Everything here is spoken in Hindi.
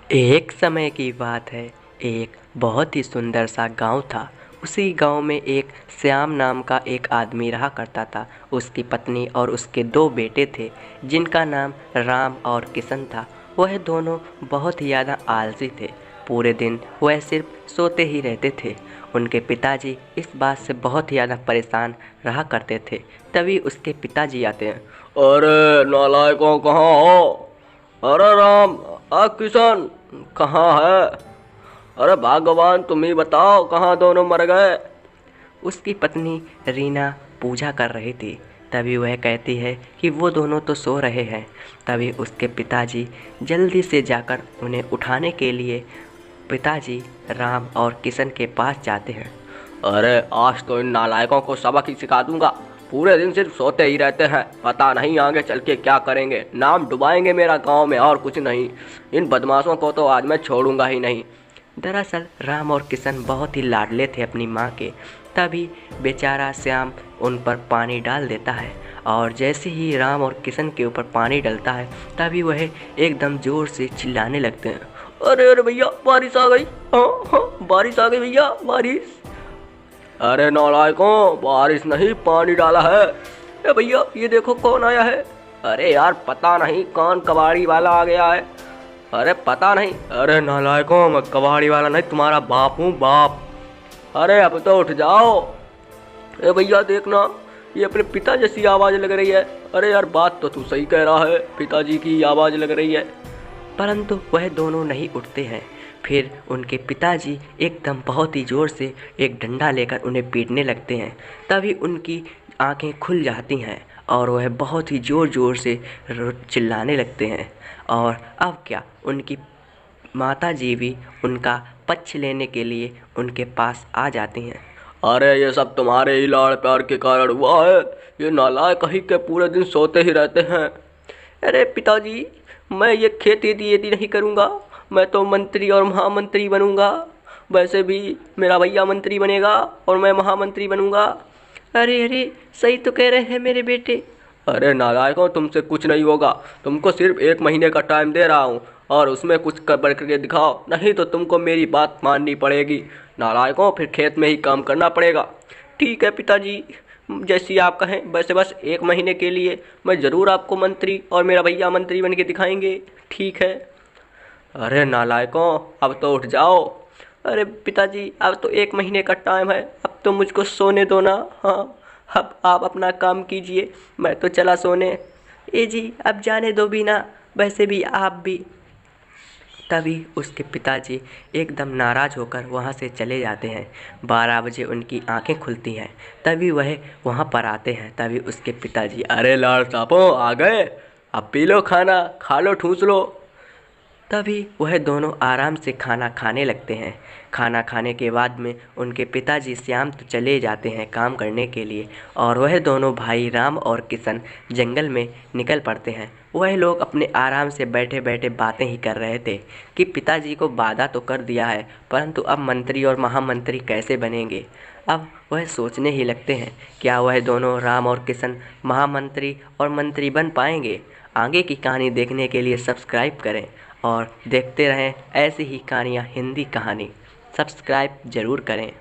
एक समय की बात है। एक बहुत ही सुंदर सा गांव था। उसी गांव में एक श्याम नाम का एक आदमी रहा करता था। उसकी पत्नी और उसके दो बेटे थे, जिनका नाम राम और किशन था। वह दोनों बहुत ही ज़्यादा आलसी थे। पूरे दिन वह सिर्फ सोते ही रहते थे। उनके पिताजी इस बात से बहुत ही ज़्यादा परेशान रहा करते थे। तभी उसके पिताजी आते हैं। अरे नालायकों, कहाँ हो? अरे राम, किशन कहाँ है? अरे भगवान, तुम ही बताओ, कहाँ दोनों मर गए? उसकी पत्नी रीना पूजा कर रही थी। तभी वह कहती है कि वो दोनों तो सो रहे हैं। तभी उसके पिताजी जल्दी से जाकर उन्हें उठाने के लिए पिताजी राम और किशन के पास जाते हैं। अरे आज तो इन नालायकों को सबक ही सिखा दूंगा। पूरे दिन सिर्फ सोते ही रहते हैं, पता नहीं आगे चल के क्या करेंगे। नाम डुबाएंगे मेरा गांव में, और कुछ नहीं। इन बदमाशों को तो आज मैं छोड़ूंगा ही नहीं। दरअसल राम और किशन बहुत ही लाडले थे अपनी माँ के। तभी बेचारा श्याम उन पर पानी डाल देता है, और जैसे ही राम और किशन के ऊपर पानी डलता है तभी वह एकदम ज़ोर से चिल्लाने लगते हैं। अरे अरे भैया, बारिश आ गई। हाँ हाँ, बारिश आ गई भैया, बारिश। अरे नालायकों, बारिश नहीं, पानी डाला है। ए भैया, ये देखो कौन आया है। अरे यार, पता नहीं कौन कबाड़ी वाला आ गया है। अरे पता नहीं। अरे नालायकों, मैं कबाड़ी वाला नहीं, तुम्हारा बाप हूँ, बाप। अरे अब तो उठ जाओ। ए भैया देखना, ये अपने पिता जैसी आवाज़ लग रही है। अरे यार, बात तो तू सही कह रहा है, पिताजी की आवाज़ लग रही है। परंतु वह दोनों नहीं उठते हैं। फिर उनके पिताजी एकदम बहुत ही ज़ोर से एक डंडा लेकर उन्हें पीटने लगते हैं। तभी उनकी आंखें खुल जाती हैं और वह बहुत ही ज़ोर ज़ोर से चिल्लाने लगते हैं। और अब क्या, उनकी माताजी भी उनका पक्ष लेने के लिए उनके पास आ जाती हैं। अरे ये सब तुम्हारे ही लाड़ प्यार के कारण हुआ है। ये नालायक कहीं के पूरे दिन सोते ही रहते हैं। अरे पिताजी, मैं ये खेती वेती नहीं करूँगा। मैं तो मंत्री और महामंत्री बनूँगा। वैसे भी मेरा भैया मंत्री बनेगा और मैं महामंत्री बनूँगा। अरे अरे, सही तो कह रहे हैं मेरे बेटे। अरे नालायकों, तुमसे कुछ नहीं होगा। तुमको सिर्फ 1 महीने का टाइम दे रहा हूँ, और उसमें कुछ कर करके दिखाओ, नहीं तो तुमको मेरी बात माननी पड़ेगी। नालायकों, फिर खेत में ही काम करना पड़ेगा। ठीक है पिताजी, जैसी आप कहें। वैसे बस 1 महीने के लिए मैं ज़रूर आपको मंत्री और मेरा भैया मंत्री बन के दिखाएंगे। ठीक है। अरे नालायकों, अब तो उठ जाओ। अरे पिताजी, अब तो 1 महीने का टाइम है, अब तो मुझको सोने दो ना। हाँ, अब आप अपना काम कीजिए, मैं तो चला सोने। ए जी, अब जाने दो भी ना, वैसे भी आप भी। तभी उसके पिताजी एकदम नाराज़ होकर वहाँ से चले जाते हैं। 12 बजे उनकी आंखें खुलती हैं। तभी वह वहाँ पर आते हैं। तभी उसके पिताजी, अरे लाड़ सापो, आ गए। अब पी लो खाना, खा लो, ठूस लो। तभी वह दोनों आराम से खाना खाने लगते हैं। खाना खाने के बाद में उनके पिताजी श्याम तो चले जाते हैं काम करने के लिए, और वह दोनों भाई राम और किशन जंगल में निकल पड़ते हैं। वह लोग अपने आराम से बैठे बैठे बातें ही कर रहे थे कि पिताजी को वादा तो कर दिया है, परंतु अब मंत्री और महामंत्री कैसे बनेंगे। अब वह सोचने ही लगते हैं, क्या वह दोनों राम और किशन महामंत्री और मंत्री बन पाएंगे। आगे की कहानी देखने के लिए सब्सक्राइब करें और देखते रहें ऐसी ही कहानियाँ, हिंदी कहानी। सब्सक्राइब ज़रूर करें।